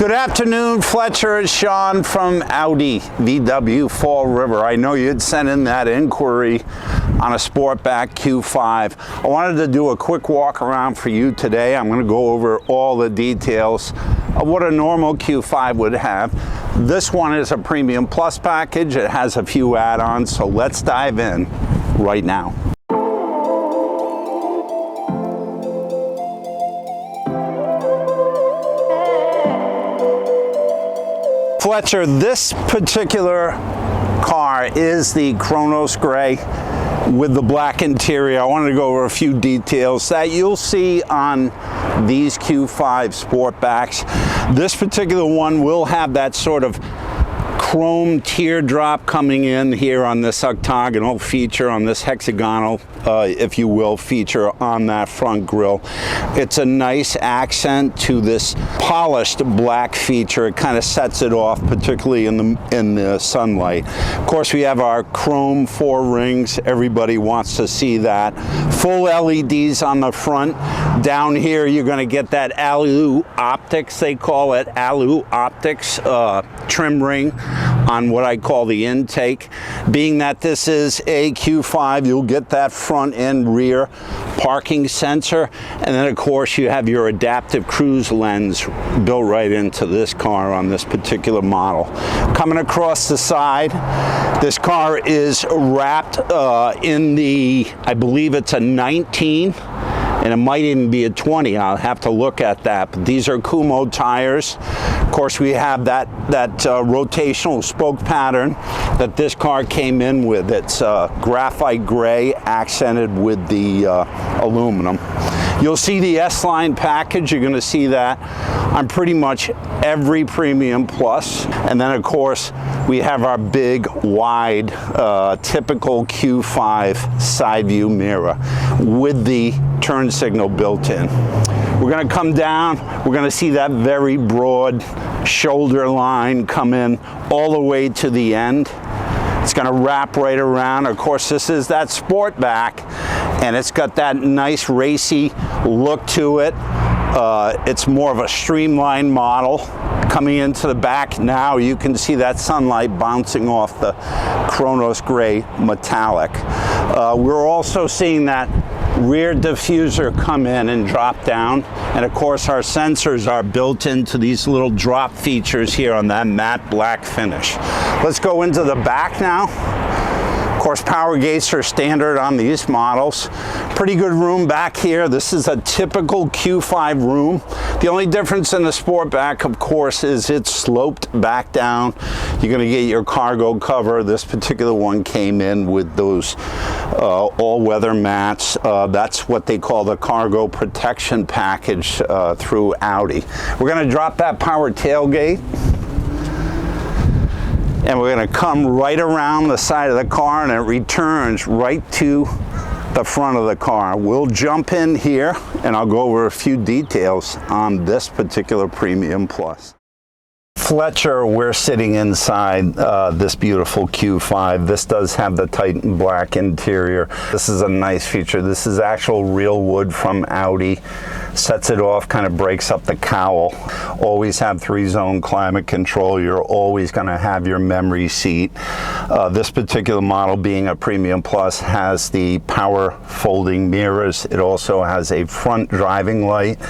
Good afternoon, Fletcher. It's Shawn from Audi VW Fall River. I know you'd sent in that inquiry on a Sportback Q5. I wanted to do a quick walk around for you today. I'm going to go over all the details of what a normal Q5 would have. This one is a Premium Plus package. It has a few add-ons, so let's dive in right now. Fletcher, this particular car is the Chronos Gray with the black interior. I wanted to go over a few details that you'll see on these Q5 Sportbacks. This particular one will have that sort of chrome teardrop coming in here on this octagonal feature, on this hexagonal, if you will, feature on that front grille. It's a nice accent to this polished black feature. It kind of sets it off, particularly in the sunlight. Of course, we have our chrome 4 rings. Everybody wants to see that. Full LEDs on the front. Down here, you're going to get that alu optics, they call it, alu optics trim ring on what I call the intake. Being that this is a Q5, you'll get that front and rear parking sensor, and then of course you have your adaptive cruise lens built right into this car on this particular model. Coming across the side, this car is wrapped in the, I believe it's a 19, and it might even be a 20. I'll have to look at that. But these are Kumo tires. Of course, we have that rotational spoke pattern that this car came in with. It's graphite gray accented with the aluminum. You'll see the S-Line package. You're going to see that on pretty much every Premium Plus. And then, of course, we have our big, wide, typical Q5 side view mirror with the turn signal built in. We're going to come down. We're going to see that very broad shoulder line come in all the way to the end. It's going to wrap right around. Of course, this is that Sportback, and it's got that nice racy look to it. It's more of a streamlined model. Coming into the back now, you can see that sunlight bouncing off the Chronos Gray metallic. We're also seeing that rear diffuser come in and drop down, and of course our sensors are built into these little drop features here on that matte black finish. Let's go into the back now. Of course, power gates are standard on these models. Pretty good room back here. This is a typical Q5 room. The only difference in the Sportback, of course, is it's sloped back down. You're going to get your cargo cover. This particular one came in with those all-weather mats. That's what they call the cargo protection package through Audi. We're going to drop that power tailgate, and we're going to come right around the side of the car, and it returns right to the front of the car. We'll jump in here, and I'll go over a few details on this particular Premium Plus. Fletcher, we're sitting inside this beautiful Q5. This does have the Titan black interior. This is a nice feature. This is actual real wood from Audi. Sets it off, kind of breaks up the cowl. Always have 3-zone climate control. You're always going to have your memory seat. This particular model, being a Premium Plus, has the power folding mirrors. It also has a front driving light,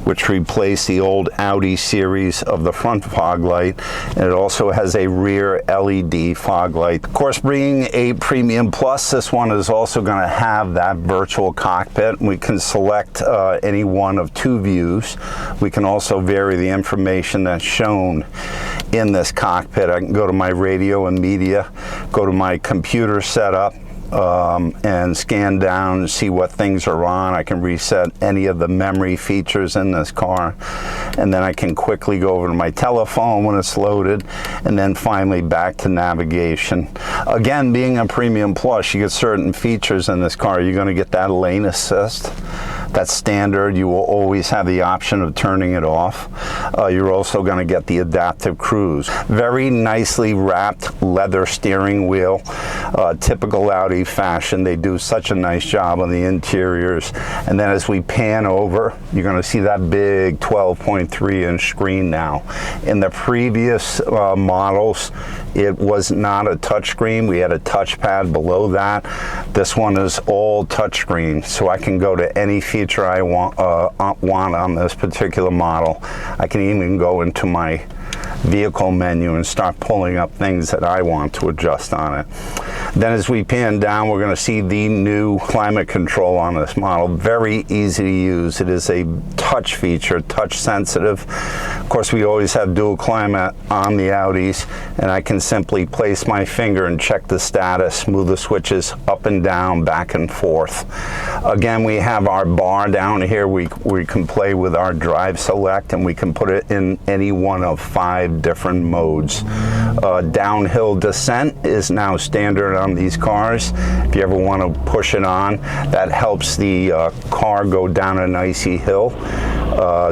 which replaced the old Audi series of the front fog light, and it also has a rear LED fog light. Of course, being a Premium Plus, this one is also going to have that virtual cockpit. We can select any one of 2 views. We can also vary the information that's shown in this cockpit. I can go to my radio and media, go to my computer setup, and scan down and see what things are on. I can reset any of the memory features in this car, and then I can quickly go over to my telephone when it's loaded, and then finally back to navigation. Again, being a Premium Plus, you get certain features in this car. You're going to get that lane assist. That's standard. You will always have the option of turning it off. You're also going to get the adaptive cruise. Very nicely wrapped leather steering wheel. Typical Audi fashion. They do such a nice job on the interiors. And then as we pan over, you're going to see that big 12.3-inch screen now. In the previous models, it was not a touchscreen. We had a touchpad below that. This one is all touchscreen, so I can go to any feature I want on this particular model. I can even go into my vehicle menu and start pulling up things that I want to adjust on it. Then as we pan down, we're going to see the new climate control on this model. Very easy to use. It is a touch feature, touch sensitive. Of course, we always have dual climate on the Audis, and I can simply place my finger and check the status, move the switches up and down, back and forth. Again, we have our bar down here. We can play with our drive select, and we can put it in any one of 5 different modes. Downhill descent is now standard on these cars. If you ever want to push it on, that helps the car go down an icy hill.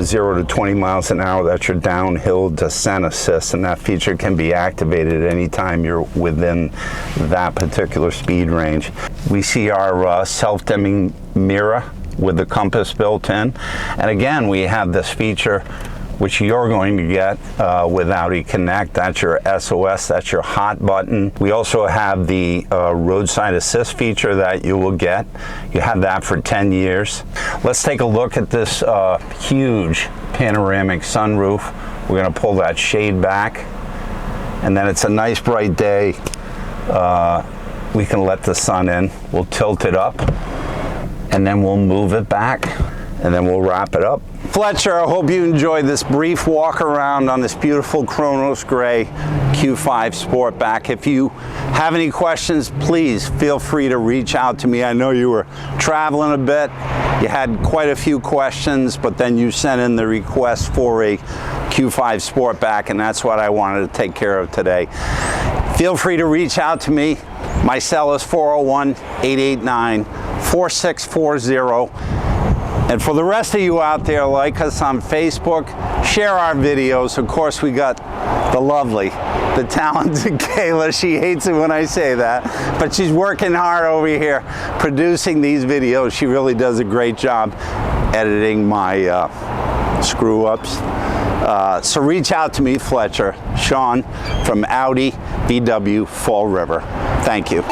0 to 20 miles an hour, that's your downhill descent assist, and that feature can be activated anytime you're within that particular speed range. We see our self-dimming mirror with the compass built in, and again, we have this feature which you're going to get with Audi Connect. That's your SOS, that's your hot button. We also have the roadside assist feature that you will get. You have that for 10 years. Let's take a look at this huge panoramic sunroof. We're going to pull that shade back, and then it's a nice bright day. We can let the sun in. We'll tilt it up, and then we'll move it back, and then we'll wrap it up. Fletcher, I hope you enjoyed this brief walk around on this beautiful Chronos Gray Q5 Sportback. If you have any questions, please feel free to reach out to me. I know you were traveling a bit. You had quite a few questions, but then you sent in the request for a Q5 Sportback, and that's what I wanted to take care of today. Feel free to reach out to me. My cell is 401-889-4640. And for the rest of you out there, like us on Facebook, share our videos. Of course, we got the lovely, the talented Kayla. She hates it when I say that, but she's working hard over here producing these videos. She really does a great job editing my screw-ups. So reach out to me, Fletcher. Shawn from Audi VW Fall River. Thank you.